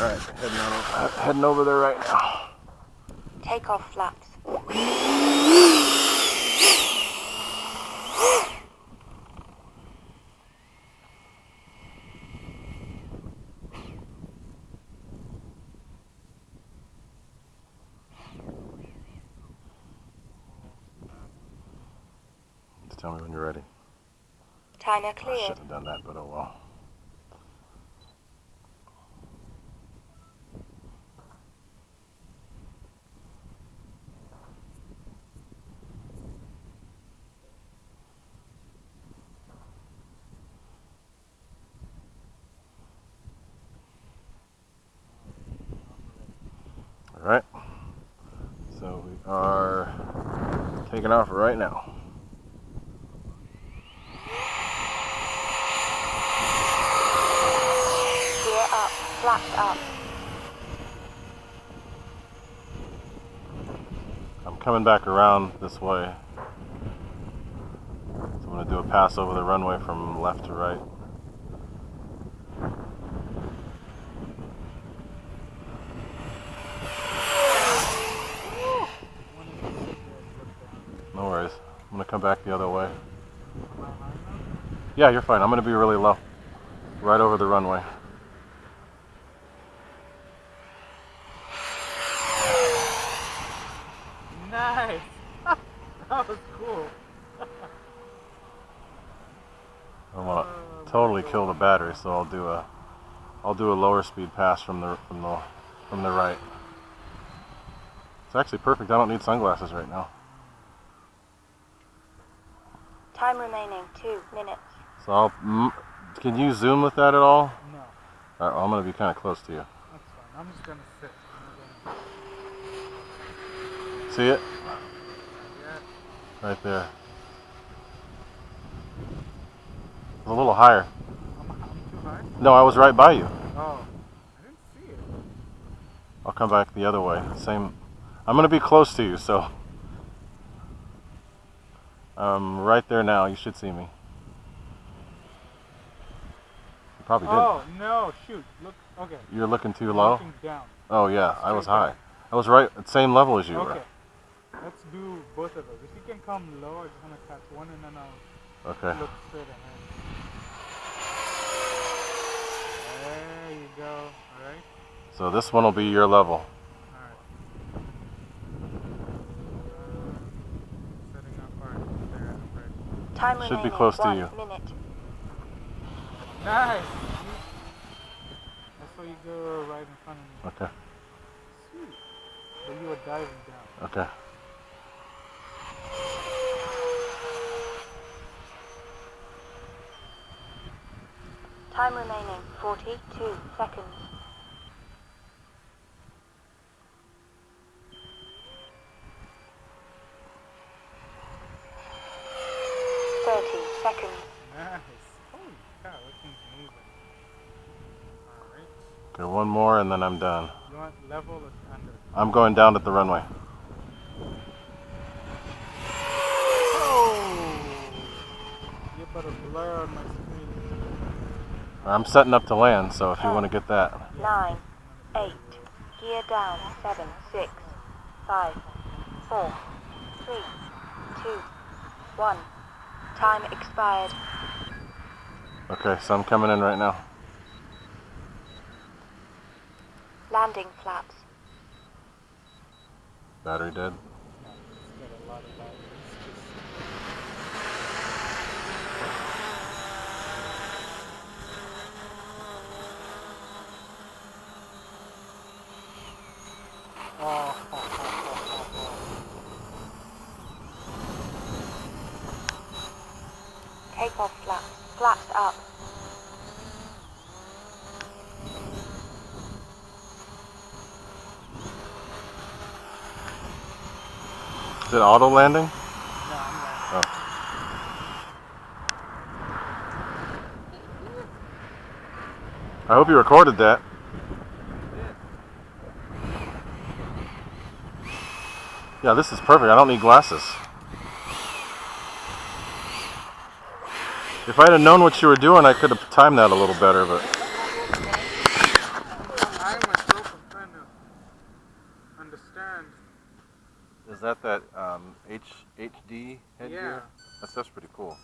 Alright, heading over there right now. Take off flaps. Just tell me when you're ready. Timer I cleared. shouldn't have done that, but oh well. Alright, so we are taking off right now. Gear up, flaps up. I'm coming back around this way. So I'm going to do a pass over the runway from left to right. No worries. I'm going to come back the other way. Yeah, you're fine. I'm going to be really low. Right over the runway. Nice! That was cool. I want to totally kill the battery, so I'll do a lower speed pass from the right. It's actually perfect. I don't need sunglasses right now. Time remaining 2 minutes. So can you zoom with that at all? No. All right, well, I'm going to be kind of close to you. That's fine. I'm just gonna sit. See it? Yeah. Right there. A little higher. I'm too high? No, I was right by you. Oh. I didn't see it. I'll come back the other way. Same. I'm going to be close to you, so. I'm right there now. You should see me. You probably did. Oh, no. Shoot. Look. Okay. You're looking too I'm low? looking down. Oh, yeah. I was Straight high. down. I was right at the same level as you Okay. were. Let's do both of those. If you can come low, I just want to catch one and then I'll Okay. look straight ahead. There you go. Alright? So this one will be your level. Alright. Setting up. Alright. There. Right. Time Should be remaining close to 1 you. minute. Nice! I saw you go right in front of me. Okay. Sweet. But you were diving down. Okay. Time remaining 42 seconds. 30 seconds. Nice. Holy cow, that thing's moving. Alright. Okay, one more and then I'm done. You want level or under? I'm going down at the runway. Oh! You put a blur on my screen. I'm setting up to land, so if you want to get that. 9, 8, gear down 7, 6, 5, 4, 3, 2, 1. Time expired. Okay, so I'm coming in right now. Landing flaps. Battery dead. It's got a lot of batteries. Takeoff flaps. Flaps up. Is it auto landing? No, I'm Oh. I hope you recorded that. Yeah, this is perfect. I don't need glasses. If I'd have known what you were doing, I could have timed that a little better, but I was Is that HD headgear? Yeah. That stuff's pretty cool.